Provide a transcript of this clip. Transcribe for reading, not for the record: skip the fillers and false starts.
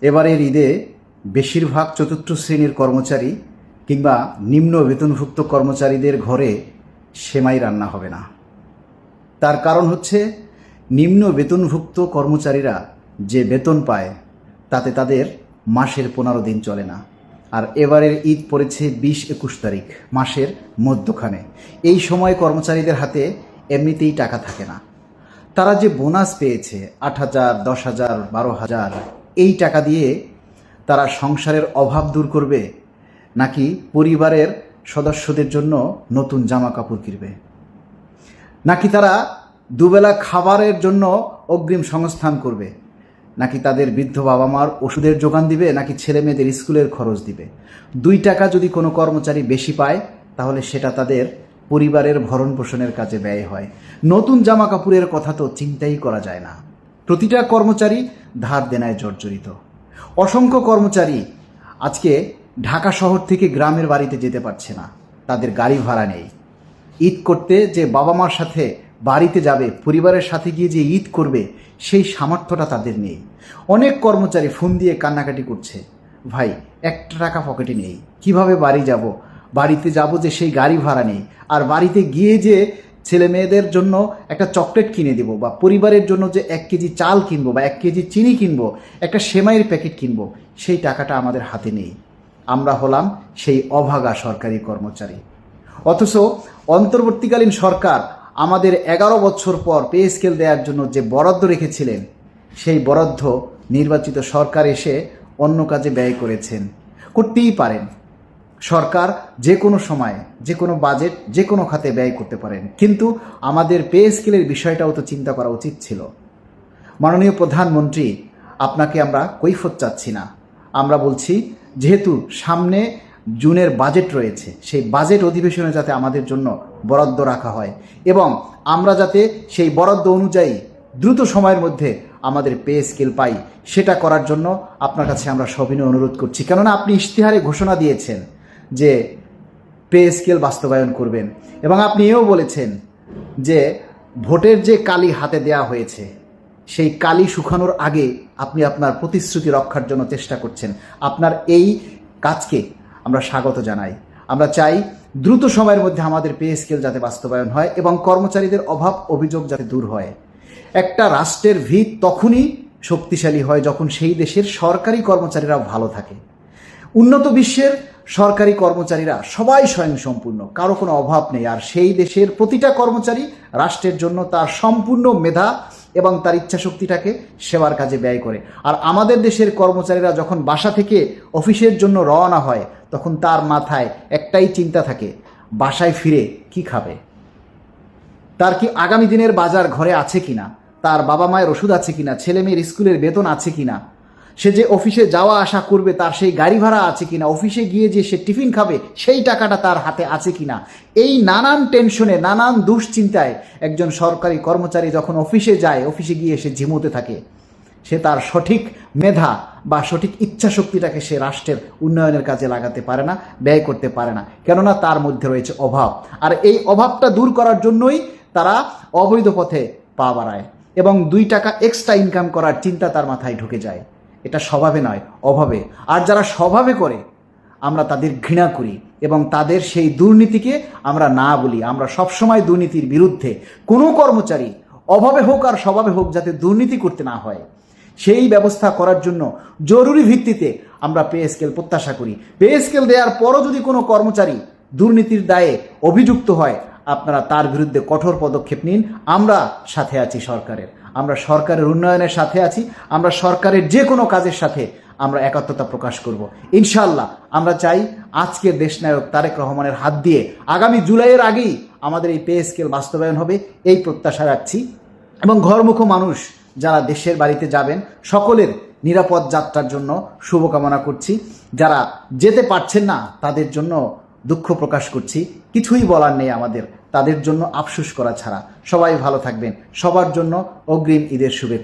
এবারের ঈদে বেশিরভাগ চতুর্থ শ্রেণীর কর্মচারী কিংবা নিম্ন বেতনভুক্ত কর্মচারীদের ঘরে সেমাই রান্না হবে না। তার কারণ হচ্ছে নিম্ন বেতনভুক্ত কর্মচারীরা যে বেতন পায় তাতে তাদের মাসের 15 দিন চলে না। আর এবারের ঈদ পড়েছে 20-21 তারিখ, মাসের মধ্যখানে। এই সময় কর্মচারীদের হাতে এমনিতেই টাকা থাকে না। তারা যে বোনাস পেয়েছে 8,000, 10,000, 12,000, এই টাকা দিয়ে তারা সংসারের অভাব দূর করবে নাকি পরিবারের সদস্যদের জন্য নতুন জামা কাপড় কিনবে, নাকি তারা দুবেলা খাবারের জন্য অগ্রিম সংস্থান করবে, নাকি তাদের বৃদ্ধ বাবা মার ওষুধের যোগান দিবে, নাকি ছেলে মেয়েদের স্কুলের খরচ দিবে। 2 টাকা যদি কোনো কর্মচারী বেশি পায় তাহলে সেটা তাদের পরিবারের ভরণ পোষণের কাজে ব্যয় হয়। নতুন জামা কাপড়ের কথা তো চিন্তাই করা যায় না। প্রতিটা কর্মচারী ধার দেনায় জর্জরিত। অসংখ্য কর্মচারী আজকে ঢাকা শহর থেকে গ্রামের বাড়িতে যেতে পারছে না, তাদের গাড়ি ভাড়া নেই। ঈদ করতে যে বাবা মার সাথে বাড়িতে যাবে, পরিবারের সাথে গিয়ে যে ঈদ করবে, সেই সামর্থ্যটা তাদের নেই। অনেক কর্মচারী ফোন দিয়ে কান্নাকাটি করছে, ভাই 1 টাকা পকেটে নেই, কিভাবে বাড়ি যাব, বাড়িতে যাব যে সেই গাড়ি ভাড়া নেই, আর বাড়িতে গিয়ে যে ছেলে মেয়েদের জন্য একটা চকলেট কিনে দেবো, বা পরিবারের জন্য যে 1 কেজি চাল কিনবো, বা 1 কেজি চিনি কিনবো, একটা সেমাইয়ের প্যাকেট কিনবো, সেই টাকাটা আমাদের হাতে নেই। আমরা হলাম সেই অভাগা সরকারি কর্মচারী। অথচ অন্তর্বর্তীকালীন সরকার আমাদের 11 বছর পর পে স্কেল দেওয়ার জন্য যে বরাদ্দ রেখেছিলেন, সেই বরাদ্দ নির্বাচিত সরকার এসে অন্য কাজে ব্যয় করেছেন। করতেই পারেন, সরকার যে কোনো সময় যে কোনো বাজেট যে কোনো খাতে ব্যয় করতে পারেন, কিন্তু আমাদের পে স্কেলের বিষয়টাও তো চিন্তা করা উচিত ছিল। মাননীয় প্রধানমন্ত্রী, আপনাকে আমরা কৈফিয়ত চাচ্ছি না। আমরা বলছি, যেহেতু সামনে জুনের বাজেট রয়েছে, সেই বাজেট অধিবেশনে যাতে আমাদের জন্য বরাদ্দ রাখা হয় এবং আমরা যাতে সেই বরাদ্দ অনুযায়ী দ্রুত সময়ের মধ্যে আমাদের পে স্কেল পাই, সেটা করার জন্য আপনার কাছে আমরা সবিনয় অনুরোধ করছি। কেননা আপনি ইশতেহারে ঘোষণা দিয়েছেন যে পে স্কেল বাস্তবায়ন করবেন, এবং আপনি এও বলেছেন যে ভোটের যে কালি হাতে দেয়া হয়েছে, সেই কালি শুকানোর আগে আপনি আপনার প্রতিশ্রুতি রক্ষার জন্য চেষ্টা করছেন। আপনার এই কাজকে আমরা স্বাগত জানাই। আমরা চাই দ্রুত সময়ের মধ্যে আমাদের পে স্কেল যাতে বাস্তবায়ন হয় এবং কর্মচারীদের অভাব অভিযোগ যাতে দূর হয়। একটা রাষ্ট্রের ভিত তখনই শক্তিশালী হয় যখন সেই দেশের সরকারি কর্মচারীরা ভালো থাকে। উন্নত বিশ্বের সরকারি কর্মচারীরা সবাই স্বয়ংসম্পূর্ণ, কারো কোনো অভাব নেই, আর সেই দেশের প্রতিটা কর্মচারী রাষ্ট্রের জন্য তার সম্পূর্ণ মেধা এবং তার ইচ্ছাশক্তিটাকে সেবার কাজে ব্যয় করে। আর আমাদের দেশের কর্মচারীরা যখন বাসা থেকে অফিসের জন্য রওনা হয়, তখন তার মাথায় একটাই চিন্তা থাকে, বাসায় ফিরে কি খাবে, তার কি আগামী দিনের বাজার ঘরে আছে কিনা, তার বাবা মায়ের ওষুধ আছে কিনা, ছেলে মেয়ের স্কুলের বেতন আছে কিনা, সে যে অফিসে যাওয়া আসা করবে তার সেই গাড়ি ভাড়া আছে কিনা, অফিসে গিয়ে যে সে টিফিন খাবে সেই টাকাটা তার হাতে আছে কিনা। এই নানান টেনশনে, নানান দুশ্চিন্তায় একজন সরকারি কর্মচারী যখন অফিসে যায়, অফিসে গিয়ে সে ঝিমোতে থাকে। সে তার সঠিক মেধা বা সঠিক ইচ্ছাশক্তিটাকে সে রাষ্ট্রের উন্নয়নের কাজে লাগাতে পারে না, ব্যয় করতে পারে না, কেননা তার মধ্যে রয়েছে অভাব। আর এই অভাবটা দূর করার জন্যই তারা অবৈধ পথে পা বাড়ায় এবং 2 টাকা এক্সট্রা ইনকাম করার চিন্তা তার মাথায় ঢুকে যায়। এটা স্বভাবে নয়, অভাবে। আর যারা স্বভাবে করে আমরা তাদের ঘৃণা করি এবং তাদের সেই দুর্নীতিকে আমরা না বলি। আমরা সবসময় দুর্নীতির বিরুদ্ধে। কোনো কর্মচারী অভাবে হোক আর স্বভাবে হোক যাতে দুর্নীতি করতে না হয়, সেই ব্যবস্থা করার জন্য জরুরি ভিত্তিতে আমরা পে স্কেল প্রত্যাশা করি। পে স্কেল দেওয়ার পরও যদি কোনো কর্মচারী দুর্নীতির দায়ে অভিযুক্ত হয়, আপনারা তার বিরুদ্ধে কঠোর পদক্ষেপ নিন। আমরা সাথে আছি সরকারের, আমরা সরকারের উন্নয়নের সাথে আছি, আমরা সরকারের যে কোনো কাজের সাথে আমরা একাত্মতা প্রকাশ করব ইনশাআল্লাহ। আমরা চাই আজকের দেশনায়ক তারেক রহমানের হাত দিয়ে আগামী জুলাইয়ের আগেই আমাদের এই পে স্কেল বাস্তবায়ন হবে, এই প্রত্যাশা রাখছি। এবং ঘরমুখো মানুষ যারা দেশের বাড়িতে যাবেন, সকলের নিরাপদ যাত্রার জন্য শুভকামনা করছি। যারা যেতে পারছেন না তাদের জন্য দুঃখ প্রকাশ করছি। কিছুই বলার নেই আমাদের, তাদের জন্য আফসোস করা ছাড়া। সবাই ভালো থাকবেন, সবার জন্য অগ্রিম ঈদের শুভেচ্ছা।